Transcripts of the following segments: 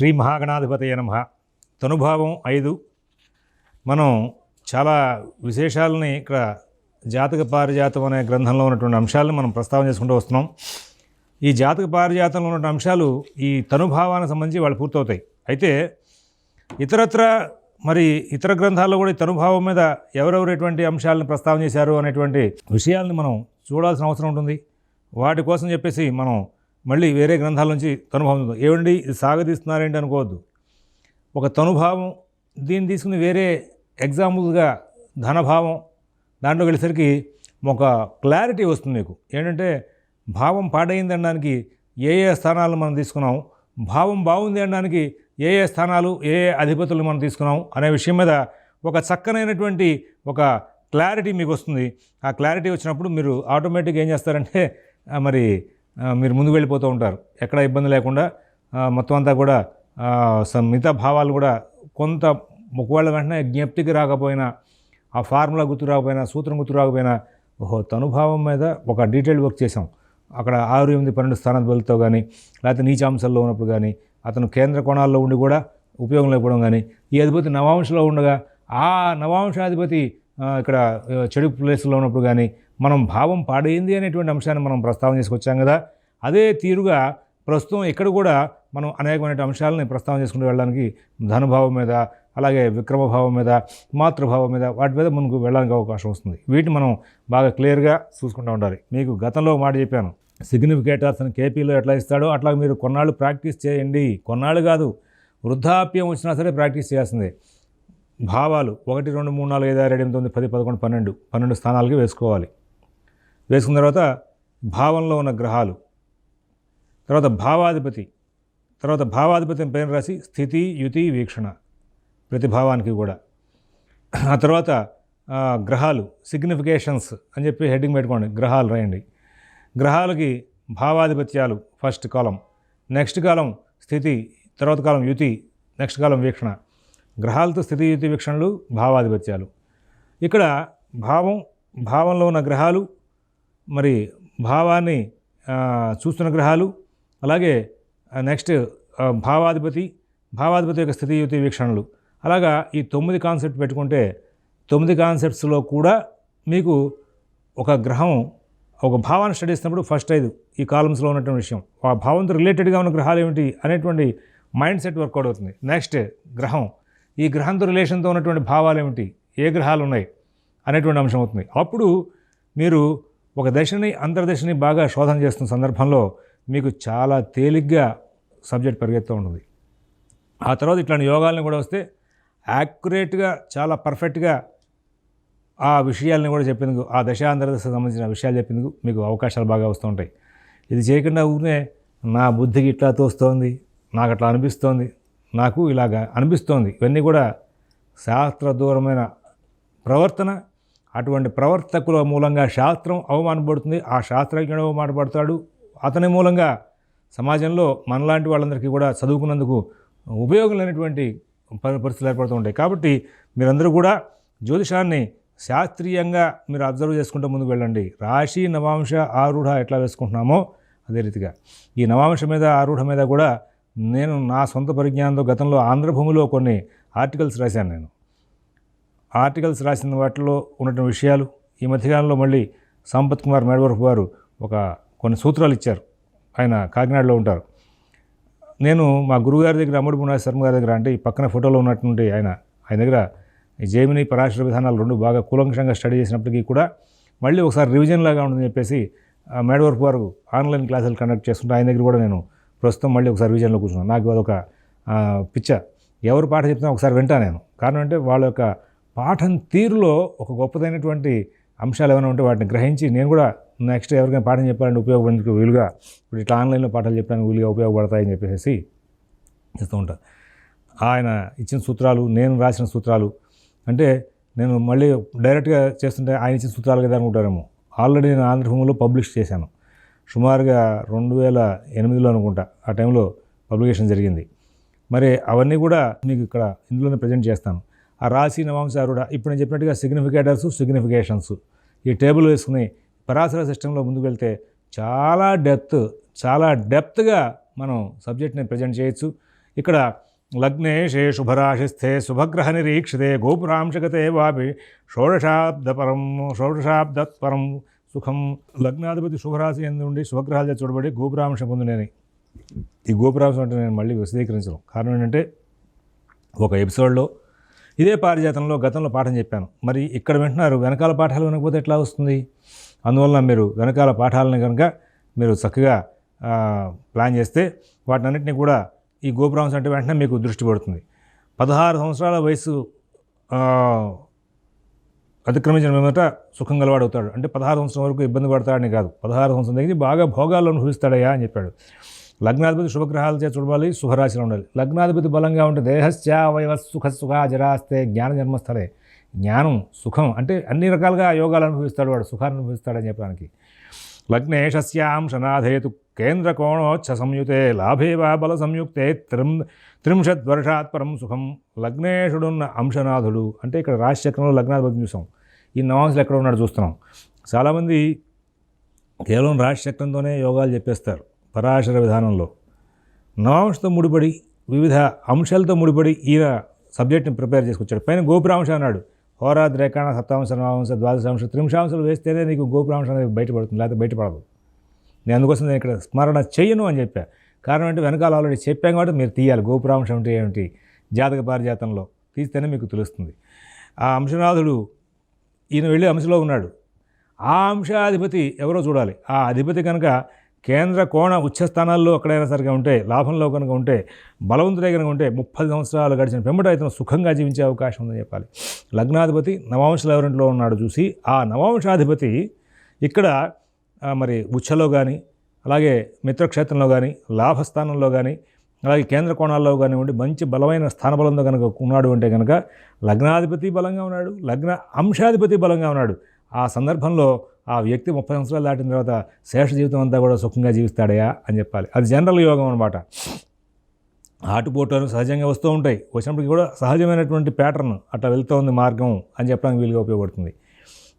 శ్రీ మహాగణాధిపతయ నమః. తనుభావం 5. మనం చాలా విశేషాలని ఇక్కడ జాతక పారిజాతం అనే గ్రంథంలో ఉన్నటువంటి అంశాలను మనం ప్రస్తావన చేసుకుంటూ వస్తున్నాం. ఈ జాతక పారిజాతంలో ఉన్న అంశాలు ఈ తనుభావానికి సంబంధించి వాళ్ళు పూర్తవుతాయి. అయితే ఇతరత్ర మరి ఇతర గ్రంథాల్లో కూడా ఈ తనుభావం మీద ఎవరెవరు ఎటువంటి అంశాలను ప్రస్తావన చేశారు అనేటువంటి విషయాలను మనం చూడాల్సిన అవసరం ఉంటుంది. వాటి కోసం చెప్పేసి మనం మళ్ళీ వేరే గ్రంథాల నుంచి తనుభావం ఏమండి ఇది సాగదీస్తున్నారేంటి అనుకోవద్దు. ఒక తనుభావం దీన్ని తీసుకుని వేరే ఎగ్జాంపుల్స్గా ధనభావం దాంట్లోకి వెళ్ళేసరికి ఒక క్లారిటీ వస్తుంది మీకు. ఏంటంటే భావం పాడైంది అనడానికి ఏ ఏ స్థానాలను మనం తీసుకున్నాం, భావం బాగుంది అనడానికి ఏ ఏ స్థానాలు ఏ ఏ అధిపతులు మనం తీసుకున్నాం అనే విషయం మీద ఒక చక్కనైనటువంటి ఒక క్లారిటీ మీకు వస్తుంది. ఆ క్లారిటీ వచ్చినప్పుడు మీరు ఆటోమేటిక్గా ఏం చేస్తారంటే మరి మీరు ముందుకు వెళ్ళిపోతూ ఉంటారు. ఎక్కడ ఇబ్బంది లేకుండా మొత్తం అంతా కూడా మిగతా భావాలు కూడా కొంత ఒకవేళ వెంటనే జ్ఞప్తికి రాకపోయినా, ఆ ఫార్ములా గుర్తు రాకపోయినా, సూత్రం గుర్తు రాకపోయినా, ఓహో తనుభావం మీద ఒక డీటెయిల్ వర్క్ చేసాం. అక్కడ 6, 8, 12 స్థానాధిపతులతో కానీ, లేకపోతే నీచాంశాల్లో ఉన్నప్పుడు కానీ, అతను కేంద్ర కోణాల్లో ఉండి కూడా ఉపయోగం లేకపోవడం కానీ, ఈ అధిపతి నవాంశలో ఉండగా ఆ నవాంశాధిపతి ఇక్కడ చెడు ప్లేస్లో ఉన్నప్పుడు కానీ మనం భావం పాడైంది అనేటువంటి అంశాన్ని మనం ప్రస్తావన చేసుకొచ్చాం కదా. అదే తీరుగా ప్రస్తుతం ఇక్కడ కూడా మనం అనేకమైన అంశాలని ప్రస్తావన చేసుకుంటూ వెళ్ళడానికి ధనుభావం మీద, అలాగే విక్రమభావం మీద, మాతృభావం మీద, వాటి మీద మనకు వెళ్ళడానికి అవకాశం వస్తుంది. వీటిని మనం బాగా క్లియర్గా చూసుకుంటూ ఉండాలి. మీకు గతంలో మాట చెప్పాను, సిగ్నిఫికేటర్స్ అని కేపీలో ఎట్లా ఇస్తాడో అట్లా మీరు కొన్నాళ్ళు ప్రాక్టీస్ చేయండి. కొన్నాళ్ళు కాదు, వృద్ధాప్యం వచ్చినా సరే ప్రాక్టీస్ చేయాల్సిందే. భావాలు 1, 2, 3, 4, 5, 6, 7, 8, 9, 10, 11, 12 స్థానాలకి వేసుకోవాలి. వేసుకున్న తర్వాత భావంలో ఉన్న గ్రహాలు, తర్వాత భావాధిపతి, తర్వాత భావాధిపతి పేరు రాసి స్థితి, యుతి, వీక్షణ ప్రతి భావానికి కూడా. ఆ తర్వాత గ్రహాలు సిగ్నిఫికేషన్స్ అని చెప్పి హెడ్డింగ్ పెట్టుకోండి. గ్రహాలు రాయండి. గ్రహాలకి భావాధిపత్యాలు ఫస్ట్ కాలం, నెక్స్ట్ కాలం స్థితి, తర్వాత కాలం యుతి, నెక్స్ట్ కాలం వీక్షణ. గ్రహాలతో స్థితి, యుతి, వీక్షణలు భావాధిపత్యాలు. ఇక్కడ భావంలో ఉన్న గ్రహాలు, మరి భావాన్ని చూస్తున్న గ్రహాలు, అలాగే నెక్స్ట్ భావాధిపతి యొక్క స్థితి, యుతి, వీక్షణలు. అలాగా ఈ 9 కాన్సెప్ట్ పెట్టుకుంటే 9 కాన్సెప్ట్స్లో కూడా మీకు ఒక గ్రహం ఒక భావాన్ని స్టడీ చేసినప్పుడు ఫస్ట్ 5 ఈ కాలమ్స్లో ఉన్నటువంటి విషయం, ఆ భావంతో రిలేటెడ్గా ఉన్న గ్రహాలు ఏమిటి అనేటువంటి మైండ్ సెట్ వర్కౌట్ అవుతుంది. నెక్స్ట్ గ్రహం, ఈ గ్రహంతో రిలేషన్తో ఉన్నటువంటి భావాలు ఏమిటి, ఏ గ్రహాలు ఉన్నాయి అనేటువంటి అంశం అవుతుంది. అప్పుడు మీరు ఒక దశని అంతర్దశని బాగా శోధన చేస్తున్న సందర్భంలో మీకు చాలా తేలిగ్గా సబ్జెక్ట్ పరిగెత్తూ ఉంటుంది. ఆ తర్వాత ఇట్లాంటి యోగాలను కూడా వస్తే యాక్యురేట్గా చాలా పర్ఫెక్ట్గా ఆ విషయాలని కూడా చెప్పేందుకు, ఆ దశ అంతర్దశకు సంబంధించిన విషయాలు చెప్పేందుకు మీకు అవకాశాలు బాగా వస్తూ ఉంటాయి. ఇది చేయకుండా ఊరినే నా బుద్ధికి ఇట్లా తోస్తోంది, నాకు అట్లా అనిపిస్తోంది, నాకు ఇలాగా అనిపిస్తోంది, ఇవన్నీ కూడా శాస్త్ర దూరమైన ప్రవర్తన. అటువంటి ప్రవర్తకుల మూలంగా శాస్త్రం అవమానపడుతుంది. ఆ శాస్త్రజ్ఞుడు అవమానపడతాడు. అతని మూలంగా సమాజంలో మనలాంటి వాళ్ళందరికీ కూడా చదువుకున్నందుకు ఉపయోగం లేనటువంటి పరిస్థితులు ఏర్పడుతూ ఉంటాయి. కాబట్టి మీరందరూ కూడా జ్యోతిషాన్ని శాస్త్రీయంగా మీరు అబ్జర్వ్ చేసుకుంటూ ముందుకు వెళ్ళండి. రాశి, నవాంశ, ఆరూఢ ఎట్లా వేసుకుంటున్నామో అదే రీతిగా ఈ నవాంశ మీద, ఆరూఢ మీద కూడా నేను నా సొంత పరిజ్ఞానంతో గతంలో ఆంధ్రభూమిలో కొన్ని ఆర్టికల్స్ రాశాను. నేను ఆర్టికల్స్ రాసిన వాటిలో ఉన్నటువంటి విషయాలు ఈ మధ్యకాలంలో మళ్ళీ సంపత్ కుమార్ మేడవరపు గారు కొన్ని సూత్రాలు ఇచ్చారు. ఆయన కాకినాడలో ఉంటారు. నేను మా గురువుగారి దగ్గర, అమ్మడి పునాది శర్మ గారి దగ్గర, అంటే ఈ పక్కన ఫోటోలో ఉన్నటువంటి ఆయన దగ్గర ఈ జైమిని, పరాశర విధానాలు 2 బాగా కూలంకషంగా స్టడీ చేసినప్పటికీ కూడా మళ్ళీ ఒకసారి రివిజన్ లాగా ఉందని చెప్పేసి మేడవరపు గారు ఆన్లైన్ క్లాసులు కండక్ట్ చేస్తుంటే ఆయన దగ్గర కూడా నేను ప్రస్తుతం మళ్ళీ ఒకసారి రివిజన్లో కూర్చున్నాను. నాకు అదొక పిచ్చ. ఎవరు పాఠం చెప్తున్నా ఒకసారి వింటాను నేను. కారణం అంటే వాళ్ళ యొక్క పాఠం తీరులో ఒక గొప్పదైనటువంటి అంశాలు ఏమైనా ఉంటే వాటిని గ్రహించి నేను కూడా నెక్స్ట్ ఎవరికైనా పాఠం చెప్పాలంటే ఉపయోగపడేందుకు వీలుగా, ఇప్పుడు ఇట్లా ఆన్లైన్లో పాఠాలు చెప్పడానికి వీలుగా ఉపయోగపడతాయని చెప్పేసి చేస్తూ ఉంటాను. ఆయన ఇచ్చిన సూత్రాలు, నేను రాసిన సూత్రాలు, అంటే నేను మళ్ళీ డైరెక్ట్గా చేస్తుంటే ఆయన ఇచ్చిన సూత్రాలు కదా అనుకుంటారేమో. ఆల్రెడీ నేను ఆంధ్రభూమిలో పబ్లిష్ చేశాను. సుమారుగా 2008లో అనుకుంటా ఆ టైంలో పబ్లికేషన్ జరిగింది. మరి అవన్నీ కూడా మీకు ఇక్కడ ఇందులోనే ప్రజెంట్ చేస్తాను. ఆ రాశి, నవాంశ, ఆరూఢ ఇప్పుడు నేను చెప్పినట్టుగా సిగ్నిఫికేటర్స్, సిగ్నిఫికేషన్స్ ఈ టేబుల్ వేసుకుని పరాశర సిస్టంలో ముందుకు వెళ్తే చాలా డెప్త్గా మనం సబ్జెక్ట్ని ప్రజెంట్ చేయొచ్చు. ఇక్కడ లగ్నేశే శుభరాశిస్థే శుభగ్రహ నిరీక్షితే గోపురాంశగతే వాపి షోడశాబ్దత్పరం సుఖం. లగ్నాధిపతి శుభరాశి ఎందుండి శుభగ్రహాలు చూడబడి గోపురాంశం పొందినని. ఈ గోపురాంశం అంటే నేను మళ్ళీ విశదీకరించను. కారణం ఏంటంటే ఒక ఎపిసోడ్లో ఇదే పారిజాతంలో గతంలో పాఠం చెప్పాను. మరి ఇక్కడ వింటున్నారు, వెనకాల పాఠాలు వినకపోతే ఎట్లా వస్తుంది? అందువల్ల మీరు వెనకాల పాఠాలను కనుక మీరు చక్కగా ప్లాన్ చేస్తే వాటినన్నింటినీ కూడా ఈ గోపురాంశం అంటే వెంటనే మీకు దృష్టి పడుతుంది. 16 సంవత్సరాల వయసు అతిక్రమించిన మీదట సుఖం గలవాడు అవుతాడు. అంటే 16 సంవత్సరం వరకు ఇబ్బంది పడతాడని కాదు, 16 సంవత్సరం దగ్గర బాగా భోగాలు అనుభవిస్తాడయ్యా అని చెప్పాడు. లగ్నాధిపతి శుభగ్రహాలు చే చూడవాలి, శుభరాశిలో ఉండాలి. లగ్నాధిపతి బలంగా ఉంటే దేహస్య అవయవ సుఖ జరాస్తే జ్ఞాన జన్మస్థలే. జ్ఞానం సుఖం అంటే అన్ని రకాలుగా యోగాలు అనుభవిస్తాడు, వాడు సుఖాన్ని అనుభవిస్తాడని చెప్పడానికి. లగ్నేశస్యాం శనాధేతు కేంద్రకోణోచ్చ సంయుతే లాభే వా బల సంయుక్తే 30 వర్షాత్ పరం సుఖం. లగ్నేశుడున్న అంశనాథుడు అంటే ఇక్కడ రాశిచక్రంలో లగ్నాధిపతి చూసాం. ఈ నవాంశలు ఎక్కడ ఉన్నాడు చూస్తున్నాం. చాలామంది కేవలం రాశిచక్రంతోనే యోగాలు చెప్పేస్తారు. పరాశర విధానంలో నవాంశతో ముడిపడి వివిధ అంశాలతో ముడిపడి ఈయన సబ్జెక్ట్ని ప్రిపేర్ చేసుకొచ్చాడు. పైన గోపురాంశ అన్నాడు. హోరాద్రేకాణ సప్తాంశ నవాంశ ద్వాదశాంశ త్రింశాంశాలు వేస్తేనే నీకు గోపురాంశం అనేది బయటపడుతుంది, లేకపోతే బయటపడదు. నేను అందుకోసం నేను ఇక్కడ స్మరణ చేయను అని చెప్పా. కారణం అంటే వెనకాల ఆల్రెడీ చెప్పాం కాబట్టి మీరు తీయాలి. గోపురాంశం అంటే ఏమిటి జాతక పారిజాతంలో తీస్తేనే మీకు తెలుస్తుంది. ఆ అంశనాథుడు ఈయన వెళ్ళి అంశలో ఉన్నాడు. ఆ అంశాధిపతి ఎవరో చూడాలి. ఆ అధిపతి కనుక కేంద్ర కోణ ఉచ్చస్థానాల్లో ఎక్కడైనా సరిగా ఉంటే, లాభంలో కనుక ఉంటే, బలవంతుడే కనుక ఉంటే 30 సంవత్సరాలు గడిచిన పెంబట ఇతను సుఖంగా జీవించే అవకాశం ఉందని చెప్పాలి. లగ్నాధిపతి నవాంశలు ఎవరింట్లో ఉన్నాడు చూసి ఆ నవాంశాధిపతి ఇక్కడ మరి ఉచ్చలో కానీ, అలాగే మిత్రక్షేత్రంలో కానీ, లాభస్థానంలో కానీ, అలాగే కేంద్ర కోణాల్లో కానివ్వండి మంచి బలమైన స్థానబలంతో కనుక ఉన్నాడు అంటే కనుక లగ్నాధిపతి బలంగా ఉన్నాడు, లగ్న అంశాధిపతి బలంగా ఉన్నాడు. ఆ సందర్భంలో ఆ వ్యక్తి 30 సంవత్సరాలు దాటిన తర్వాత శేష జీవితం అంతా కూడా సుఖంగా జీవిస్తాడయా అని చెప్పాలి. అది జనరల్ యోగం అనమాట. ఆటుపోటాలు సహజంగా వస్తూ ఉంటాయి. వచ్చినప్పటికీ కూడా సహజమైనటువంటి ప్యాటర్న్ అట్లా వెళ్తూ ఉంది మార్గం అని చెప్పడానికి వీలుగా ఉపయోగపడుతుంది.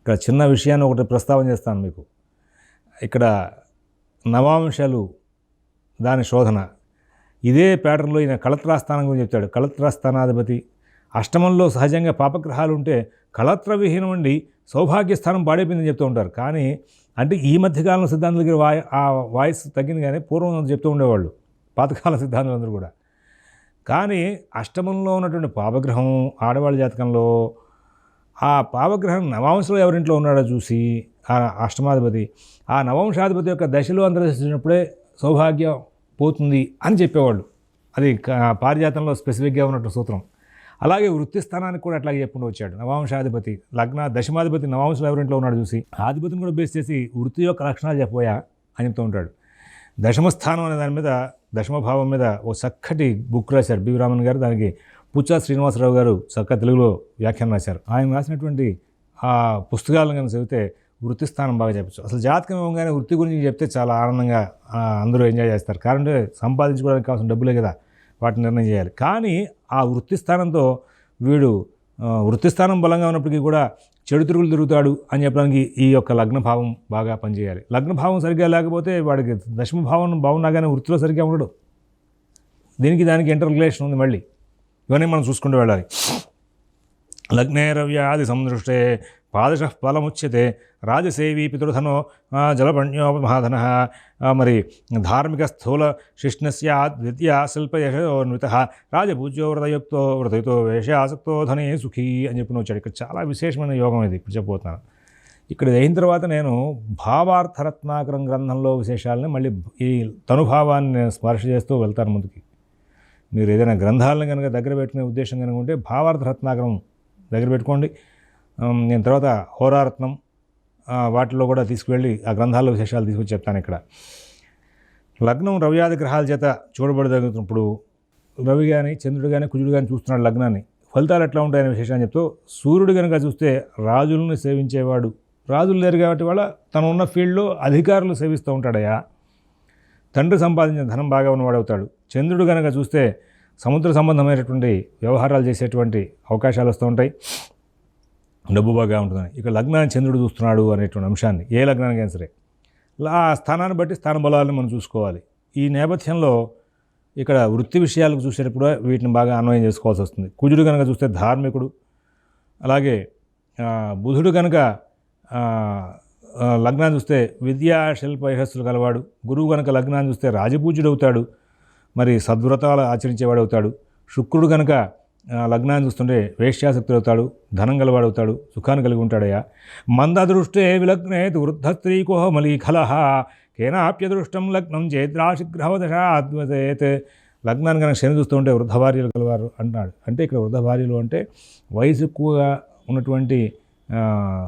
ఇక్కడ చిన్న విషయాన్ని ఒకటి ప్రస్తావన చేస్తాను మీకు. ఇక్కడ నవాంశాలు దాని శోధన ఇదే ప్యాటర్న్లో ఈయన కళత్రాస్థానం గురించి చెప్తాడు. కళత్రాస్థానాధిపతి అష్టమంలో సహజంగా పాపగ్రహాలు ఉంటే కళత్ర విహీనం ఉండి సౌభాగ్యస్థానం పాడైపోయిందని చెప్తూ ఉంటారు. కానీ అంటే ఈ మధ్యకాలంలో సిద్ధాంతం దగ్గర ఆ వాయిస్ తగ్గింది, కానీ పూర్వం చెప్తూ ఉండేవాళ్ళు పాతకాల సిద్ధాంతులందరూ కూడా. కానీ అష్టమంలో ఉన్నటువంటి పాపగ్రహం ఆడవాళ్ళ జాతకంలో ఆ పాపగ్రహం నవాంశలో ఎవరింట్లో ఉన్నాడో చూసి ఆ అష్టమాధిపతి ఆ నవాంశాధిపతి యొక్క దశలో అంతర్దర్శించినప్పుడే సౌభాగ్యం పోతుంది అని చెప్పేవాళ్ళు. అది పారిజాతంలో స్పెసిఫిక్గా ఉన్నట్టు సూత్రం. అలాగే వృత్తి స్థానానికి కూడా అట్లాగే చెప్పుకుంటూ వచ్చాడు. నవాంశాధిపతి లగ్న దశమాధిపతి నవాంశలో ఎవరింట్లో ఉన్నాడు చూసి ఆధిపతిని కూడా బేస్ చేసి వృత్తి యొక్క లక్షణాలు చెప్పబోయా అని చెప్తూ ఉంటాడు. దశమస్థానం అనే దాని మీద, దశమభావం మీద ఓ చక్కటి బుక్ రాశారు బి రామన్ గారు. దానికి పుచ్చా శ్రీనివాసరావు గారు చక్కగా తెలుగులో వ్యాఖ్యానం రాశారు. ఆయన రాసినటువంటి ఆ పుస్తకాలను కనుక చదివితే వృత్తి స్థానం బాగా చెప్పచ్చు. అసలు జాతకం ఇవ్వగానే వృత్తి గురించి చెప్తే చాలా ఆనందంగా అందరూ ఎంజాయ్ చేస్తారు. కారణం సంపాదించుకోవడానికి కావాల్సిన డబ్బులే కదా, వాటిని నిర్ణయం చేయాలి. కానీ ఆ వృత్తి స్థానంతో వీడు వృత్తి స్థానం బలంగా ఉన్నప్పటికీ కూడా చెడు తిరుగులు తిరుగుతాడు అని చెప్పడానికి ఈ యొక్క లగ్నభావం బాగా పనిచేయాలి. లగ్నభావం సరిగ్గా లేకపోతే వాడికి దశమభావం బాగున్నా కానీ వృత్తిలో సరిగ్గా ఉండడు. దీనికి దానికి ఇంటర్ రిలేషన్ ఉంది. మళ్ళీ ఇవన్నీ మనం చూసుకుంటూ వెళ్ళాలి. లగ్నే రవ్యాది సందృష్టే పాదశ ఫలముచ్యతే రాజసేవీ పితృధనో జలపణ్యోపమహాధన. మరి ధార్మిక స్థూల శిష్ణస్యాద్ విద్యా శిల్పయశోన్విత రాజపూజ్యో వ్రతయుక్తో వేష ఆసక్తో ధనే సుఖీ అని చెప్పిన వచ్చాడు. ఇక్కడ చాలా విశేషమైన యోగం ఇది ఇప్పుడు చెప్పబోతున్నాను. ఇక్కడ అయిన తర్వాత నేను భావార్థరత్నాకరం గ్రంథంలో విశేషాలని మళ్ళీ ఈ తనుభావాన్ని నేను స్పర్శ చేస్తూ వెళ్తాను ముందుకి. మీరు ఏదైనా గ్రంథాలను కనుక దగ్గర పెట్టుకునే ఉద్దేశం కనుక ఉంటే భావార్థరత్నాకరం దగ్గర పెట్టుకోండి. నేను తర్వాత హోరారత్నం వాటిలో కూడా తీసుకువెళ్ళి ఆ గ్రంథాల్లో విశేషాలు తీసుకొచ్చి చెప్తాను. ఇక్కడ లగ్నం రవ్యాది గ్రహాల చేత చూడబడదగినప్పుడు రవి కానీ చంద్రుడు కానీ కుజుడు కానీ చూస్తున్నాడు లగ్నాన్ని, ఫలితాలు ఎట్లా ఉంటాయనే విశేషాన్ని చెప్తూ సూర్యుడు కనుక చూస్తే రాజులను సేవించేవాడు. రాజులు లేరు కాబట్టి వాళ్ళ తను ఉన్న ఫీల్డ్లో అధికారులు సేవిస్తూ ఉంటాడయా. తండ్రి సంపాదించిన ధనం బాగా ఉన్నవాడు అవుతాడు. చంద్రుడు కనుక చూస్తే సముద్ర సంబంధమైనటువంటి వ్యవహారాలు చేసేటువంటి అవకాశాలు వస్తూ ఉంటాయి, డబ్బు బాగా ఉంటుందని. ఇక లగ్నాన్ని చంద్రుడు చూస్తున్నాడు అనేటువంటి అంశాన్ని ఏ లగ్నానికైనా సరే ఆ స్థానాన్ని బట్టి స్థాన బలాలను మనం చూసుకోవాలి. ఈ నేపథ్యంలో ఇక్కడ వృత్తి విషయాలకు చూసేటప్పుడు వీటిని బాగా అన్వయం చేసుకోవాల్సి వస్తుంది. కుజుడు కనుక చూస్తే ధార్మికుడు, అలాగే బుధుడు కనుక లగ్నాన్ని చూస్తే విద్యా శిల్ప యశస్సులు కలవాడు, గురువు కనుక లగ్నాన్ని చూస్తే రాజపూజ్యుడు అవుతాడు, మరి సద్వ్రతాలు ఆచరించేవాడు అవుతాడు. శుక్రుడు కనుక లగ్నాన్ని చూస్తుంటే వేశ్యాసక్తుడు అవుతాడు, ధనం గలవాడు అవుతాడు, సుఖాన్ని కలిగి ఉంటాడయ్యా. మందదృష్టే విలగ్నేత్ వృద్ధ స్త్రీకోహ మలీఖలహ కేనాప్యదృష్టం లగ్నం చేద్రాశిగ్రహవదశాద్వసేత్. లగ్నాన్ని కనుక శని చూస్తూ ఉంటే వృద్ధ భార్యలు కలవారు అంటున్నాడు. అంటే ఇక్కడ వృద్ధ భార్యలు అంటే వయసు ఎక్కువగా ఉన్నటువంటి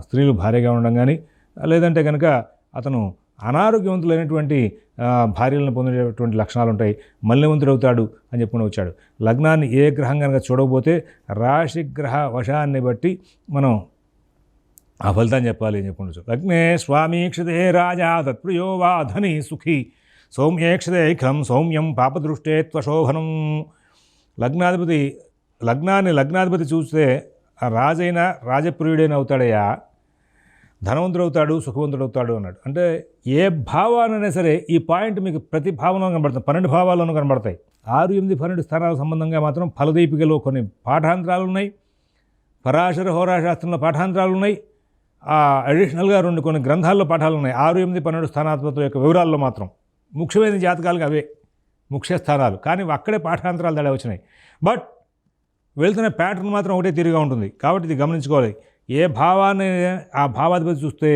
స్త్రీలు భార్యగా ఉండడం కానీ, లేదంటే కనుక అతను అనారోగ్యవంతులైనటువంటి భార్యలను పొందేటువంటి లక్షణాలు ఉంటాయి, మల్యవంతుడు అవుతాడు అని చెప్పుకుని వచ్చాడు. లగ్నాన్ని ఏ గ్రహం కనుక చూడకపోతే రాశిగ్రహ వశాన్ని బట్టి మనం ఆ ఫలితాన్ని చెప్పాలి అని చెప్పుకోవచ్చు. లగ్నే స్వామీక్షతే రాజా తత్ప్రియో వా ధని సుఖీ సౌమ్యేక్షతే ఖం సౌమ్యం పాపదృష్టే త్వశోభనం. లగ్నాధిపతి చూస్తే రాజైన రాజప్రియుడైన అవుతాడయ్యా, ధనవంతుడు అవుతాడు, సుఖవంతుడు అవుతాడు అన్నాడు. అంటే ఏ భావానైనా సరే ఈ పాయింట్ మీకు ప్రతి భావంలో కనబడుతుంది, 12 భావాల్లోనూ కనబడతాయి. 6, 8, 12 స్థానాల సంబంధంగా మాత్రం ఫలదీపికలో కొన్ని పాఠాంతరాలు ఉన్నాయి, పరాశర హోరాశాస్త్రంలో పాఠాంతరాలు ఉన్నాయి, అడిషనల్గా కొన్ని గ్రంథాల్లో పాఠాలు ఉన్నాయి. 6, 8, 12 స్థానాధిపతుల యొక్క వివరాల్లో మాత్రం ముఖ్యమైన జాతకాలుగా అవే ముఖ్య స్థానాలు, కానీ అక్కడే పాఠాంతరాలు తేడా వచ్చినాయి. బట్ వెళ్తున్న ప్యాటర్న్ మాత్రం ఒకటే తీరుగా ఉంటుంది. కాబట్టి ఇది గమనించుకోవాలి. ఏ భావాన్ని ఆ భావాధిపతి చూస్తే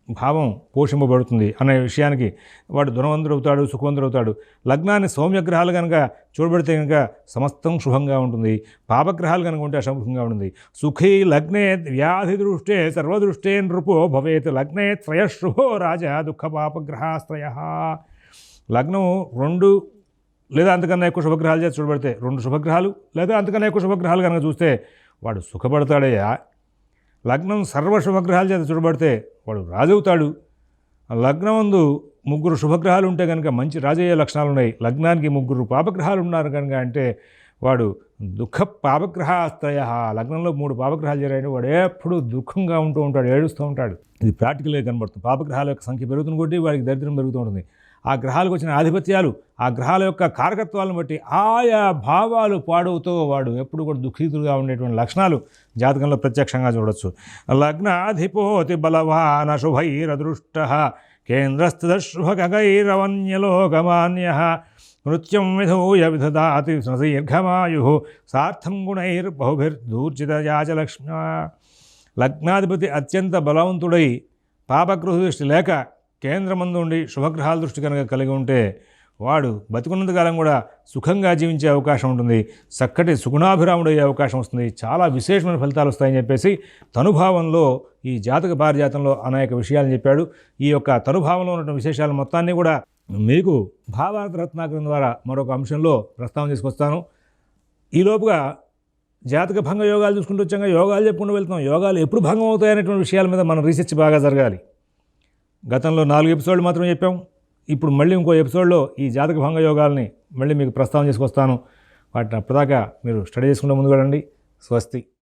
భావం పోషింపబడుతుంది అనే విషయానికి వాడు ధనవంతుడు అవుతాడు, సుఖవంతుడు అవుతాడు. లగ్నాన్ని సౌమ్యగ్రహాలు కనుక చూడబడితే కనుక సమస్తం శుభంగా ఉంటుంది, పాపగ్రహాలు కనుక ఉంటే అశుభంగా ఉంటుంది. సుఖీ లగ్నే వ్యాధి దృష్టే సర్వదృష్టే నృపో భవేత్ లగ్నే త్రయశుభో రాజా దుఃఖ పాపగ్రహాశ్రయ. లగ్నం 2 లేదా అంతకన్నా ఎక్కువ శుభగ్రహాలు చేసి చూడబడితే 2 శుభగ్రహాలు లేదా అంతకన్నా ఎక్కువ శుభగ్రహాలు కనుక చూస్తే వాడు సుఖపడతాడయ్యా. లగ్నం సర్వశుభగ్రహాల చేత చూడబడితే వాడు రాజవుతాడు. లగ్నమందు 3 శుభగ్రహాలు ఉంటే కనుక మంచి రాజయ్యే లక్షణాలు ఉన్నాయి. లగ్నానికి 3 పాపగ్రహాలు ఉన్నారు కనుక అంటే వాడు దుఃఖ పాపగ్రహాశ్రయ. లగ్నంలో 3 పాపగ్రహాలు చేరాయంటే వాడు ఎప్పుడు దుఃఖంగా ఉంటూ ఉంటాడు, ఏడుస్తూ ఉంటాడు. ఇది ప్రాక్టికల్గా కనబడుతుంది. పాపగ్రహాల యొక్క సంఖ్య పెరుగుతున్న కొద్దీ వాడికి దరిద్రం పెరుగుతూ ఉంటుంది. ఆ గ్రహాలకు వచ్చిన ఆధిపత్యాలు, ఆ గ్రహాల యొక్క కారకత్వాలను బట్టి ఆయా భావాలు పాడవుతూ వాడు ఎప్పుడు కూడా దుఃఖితులుగా ఉండేటువంటి లక్షణాలు జాతకంలో ప్రత్యక్షంగా చూడొచ్చు. లగ్నాధిపోతి బలవాన శుభైరదృష్ట కేంద్రస్థితశుభగైరవన్యలోకమాన్య నృత్యం విధూయ విధదాతి దీర్ఘమాయు సార్థం గుణైర్బహుభిర్దూర్జితయాచలక్ష్మ. లగ్నాధిపతి అత్యంత బలవంతుడై పాపగృహ దృష్టి లేక కేంద్రమందు ఉండి శుభగ్రహాల దృష్టి కనుక కలిగి ఉంటే వాడు బతికున్నంతకాలం కూడా సుఖంగా జీవించే అవకాశం ఉంటుంది, చక్కటి సుగుణాభిరాముడయ్యే అవకాశం వస్తుంది, చాలా విశేషమైన ఫలితాలు వస్తాయని చెప్పేసి తనుభావంలో ఈ జాతక పారిజాతంలో అనేక విషయాలను చెప్పాడు. ఈ యొక్క తనుభావంలో ఉన్న విశేషాల మొత్తాన్ని కూడా మీకు భావార్థ రత్నాకరం ద్వారా మరొక అంశంలో ప్రస్తావన తీసుకొస్తాను. ఈలోపుగా జాతక భంగ యోగాలు చూసుకుంటూ వచ్చాక యోగాలు చెప్పుకుంటూ వెళ్తున్నాం. యోగాలు ఎప్పుడు భంగం అవుతాయనేటువంటి విషయాల మీద మన రీసెర్చ్ బాగా జరగాలి. గతంలో 4 ఎపిసోడ్లు మాత్రం చెప్పాం. ఇప్పుడు మళ్ళీ ఇంకో ఎపిసోడ్లో ఈ జాతక భంగ యోగాల్ని మళ్ళీ మీకు ప్రస్తావన చేసుకొస్తాను. వాటిని అప్పటిదాకా మీరు స్టడీ చేసుకుంటే ముందు వెళ్ళండి. స్వస్తి.